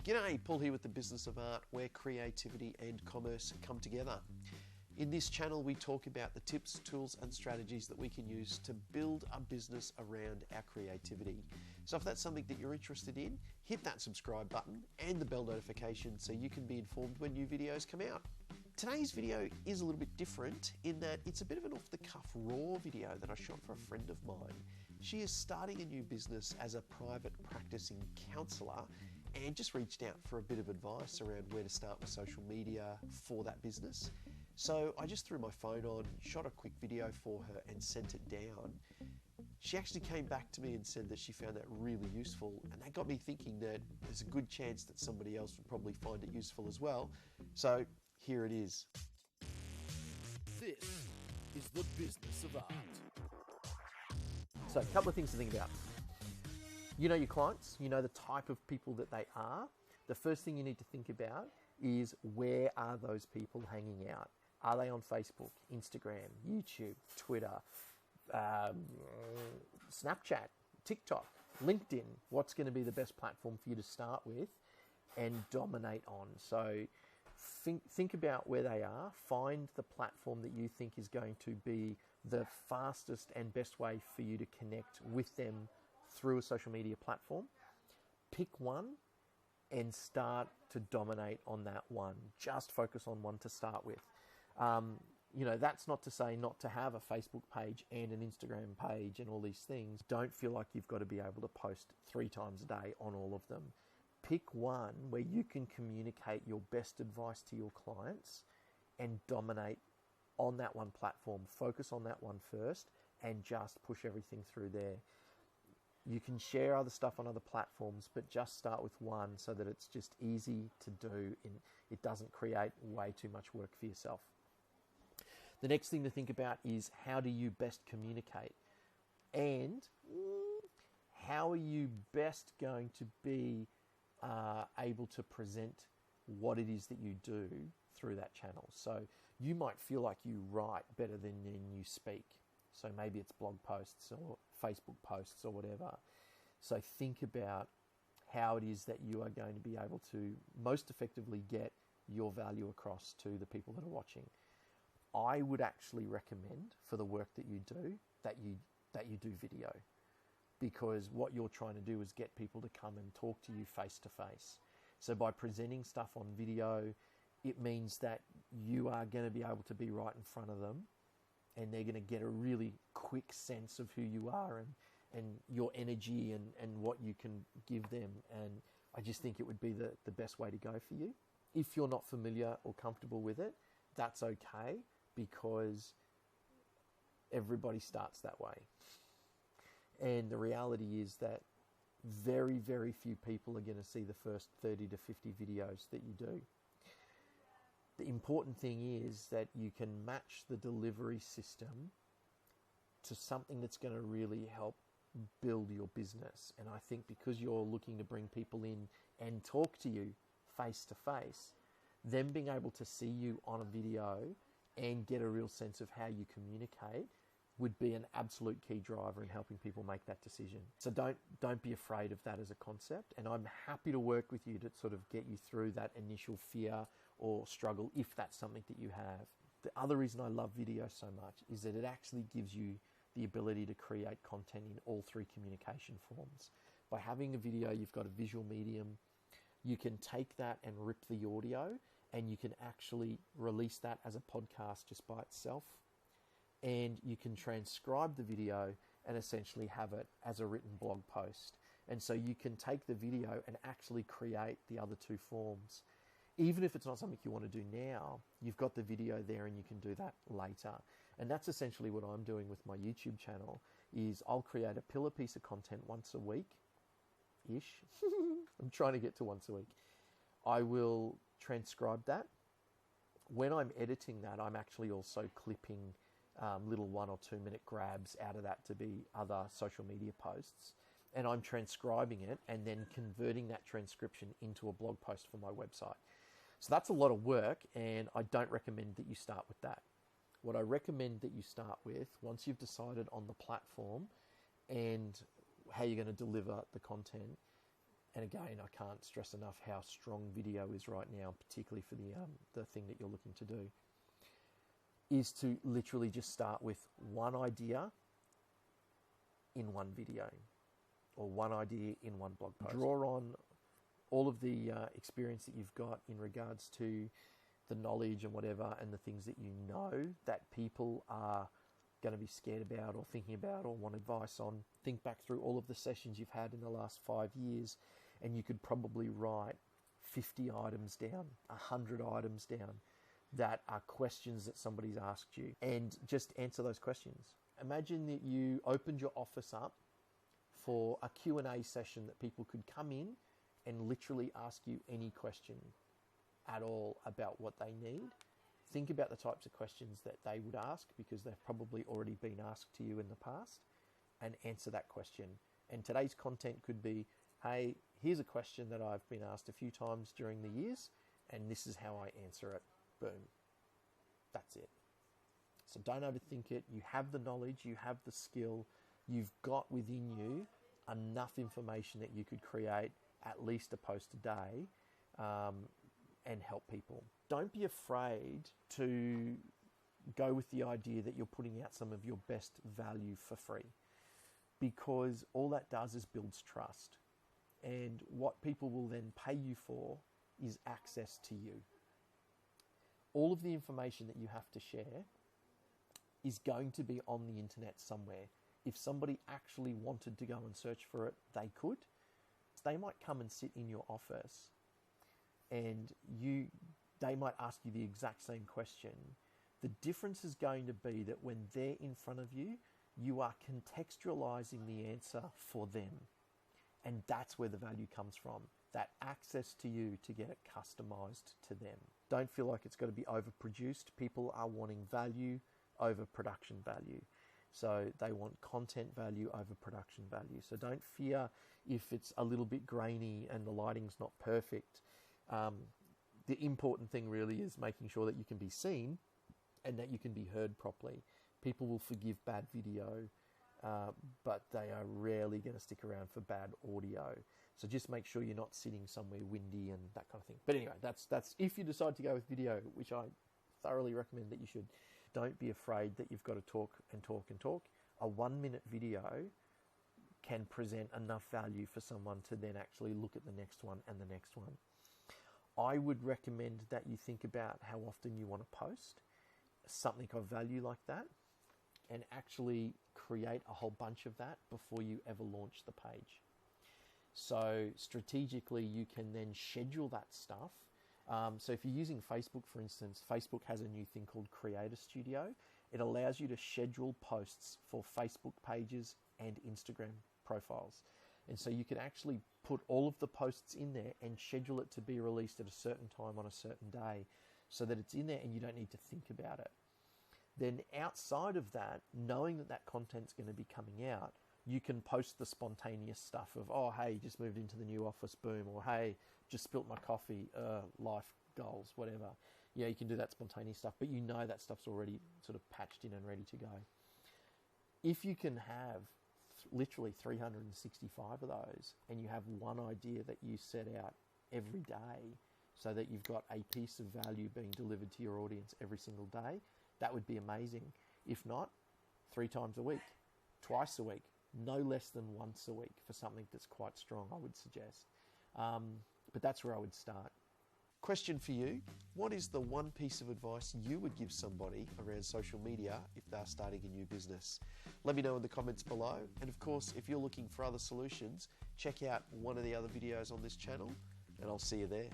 G'day, Paul here with the Business of Art, where creativity and commerce come together. In this channel, we talk about the tips, tools, and strategies that we can use to build a business around our creativity. So if that's something that you're interested in, hit that subscribe button and the bell notification so you can be informed when new videos come out. Today's video is a little bit different in that it's a bit of an off-the-cuff raw video that I shot for a friend of mine. She is starting a new business as a private practicing counsellor and just reached out for a bit of advice around where to start with social media for that business. So I just threw my phone on, shot a quick video for her and sent it down. She actually came back to me and said that she found that really useful, and that got me thinking that there's a good chance that somebody else would probably find it useful as well. So here it is. This is the Business of Art. So a couple of things to think about. You know your clients, you know the type of people that they are. The first thing you need to think about is, where are those people hanging out? Are they on Facebook, Instagram, YouTube, Twitter, Snapchat, TikTok, LinkedIn? What's going to be the best platform for you to start with and dominate on? So think about where they are. Find the platform that you think is going to be the fastest and best way for you to connect with them through a social media platform. Pick one and start to dominate on that one. Just focus on one to start with. That's not to say not to have a Facebook page and an Instagram page and all these things. Don't feel like you've got to be able to post 3 times a day on all of them. Pick one where you can communicate your best advice to your clients and dominate on that one platform. Focus on that one first and just push everything through there. You can share other stuff on other platforms, but just start with one so that it's just easy to do and it doesn't create way too much work for yourself. The next thing to think about is, how do you best communicate? And how are you best going to be able to present what it is that you do through that channel? So you might feel like you write better than you speak. So maybe it's blog posts or Facebook posts or whatever. So think about how it is that you are going to be able to most effectively get your value across to the people that are watching. I would actually recommend, for the work that you do, that you do video, because what you're trying to do is get people to come and talk to you face to face. So by presenting stuff on video, it means that you are going to be able to be right in front of them, and they're going to get a really quick sense of who you are and your energy and what you can give them. And I just think it would be the best way to go for you. If you're not familiar or comfortable with it, that's okay, because everybody starts that way. And the reality is that very, very few people are going to see the first 30 to 50 videos that you do. The important thing is that you can match the delivery system to something that's going to really help build your business. And I think because you're looking to bring people in and talk to you face to face, them being able to see you on a video and get a real sense of how you communicate would be an absolute key driver in helping people make that decision. So don't be afraid of that as a concept, and I'm happy to work with you to sort of get you through that initial fear or struggle if that's something that you have. The other reason I love video so much is that it actually gives you the ability to create content in all 3 communication forms. By having a video, you've got a visual medium. You can take that and rip the audio, and you can actually release that as a podcast just by itself. And you can transcribe the video and essentially have it as a written blog post. And so you can take the video and actually create the other 2 forms. Even if it's not something you want to do now, you've got the video there and you can do that later. And that's essentially what I'm doing with my YouTube channel, is I'll create a pillar piece of content once a week-ish. I'm trying to get to once a week. I will transcribe that. When I'm editing that, I'm actually also clipping little 1 or 2 minute grabs out of that to be other social media posts, and I'm transcribing it and then converting that transcription into a blog post for my website. So that's a lot of work, and I don't recommend that you start with that. What I recommend that you start with, once you've decided on the platform and how you're going to deliver the content, And again, I can't stress enough how strong video is right now, particularly for the thing that you're looking to do, is to literally just start with one idea in one video or one idea in one blog post. Draw on all of the experience that you've got in regards to the knowledge and whatever, and the things that you know that people are going to be scared about or thinking about or want advice on. Think back through all of the sessions you've had in the last 5 years, and you could probably write 50 items down, 100 items down that are questions that somebody's asked you, and just answer those questions. Imagine that you opened your office up for a Q&A session that people could come in and literally ask you any question at all about what they need. Think about the types of questions that they would ask, because they've probably already been asked to you in the past, and answer that question. And today's content could be, hey, here's a question that I've been asked a few times during the years, and this is how I answer it. Boom. That's it. So don't overthink it. You have the knowledge, you have the skill, you've got within you enough information that you could create at least a post a day and help people. Don't be afraid to go with the idea that you're putting out some of your best value for free, because all that does is builds trust. And what people will then pay you for is access to you. All of the information that you have to share is going to be on the internet somewhere. If somebody actually wanted to go and search for it, they could. They might come and sit in your office, and they might ask you the exact same question. The difference is going to be that when they're in front of you, you are contextualizing the answer for them. And that's where the value comes from, that access to you to get it customized to them. Don't feel like it's got to be overproduced. People are wanting value over production value. So they want content value over production value. So don't fear if it's a little bit grainy and the lighting's not perfect. The important thing really is making sure that you can be seen and that you can be heard properly. People will forgive bad video, but they are rarely going to stick around for bad audio. So just make sure you're not sitting somewhere windy and that kind of thing. But anyway, that's if you decide to go with video, which I thoroughly recommend that you should. Don't be afraid that you've got to talk and talk and talk. A 1-minute video can present enough value for someone to then actually look at the next one and the next one. I would recommend that you think about how often you want to post something of value like that, and actually create a whole bunch of that before you ever launch the page. So strategically, you can then schedule that stuff. So if you're using Facebook, for instance, Facebook has a new thing called Creator Studio. It allows you to schedule posts for Facebook pages and Instagram profiles. And so you can actually put all of the posts in there and schedule it to be released at a certain time on a certain day, so that it's in there and you don't need to think about it. Then outside of that, knowing that that content's going to be coming out, you can post the spontaneous stuff of, oh, hey, just moved into the new office, boom, or hey, just spilt my coffee, life goals, whatever. Yeah, you can do that spontaneous stuff, but you know that stuff's already sort of patched in and ready to go. If you can have literally 365 of those, and you have one idea that you set out every day, so that you've got a piece of value being delivered to your audience every single day, that would be amazing. If not, 3 times a week, twice a week, no less than once a week for something that's quite strong, I would suggest. But that's where I would start. Question for you. What is the one piece of advice you would give somebody around social media if they're starting a new business? Let me know in the comments below. And of course, if you're looking for other solutions, check out one of the other videos on this channel, and I'll see you there.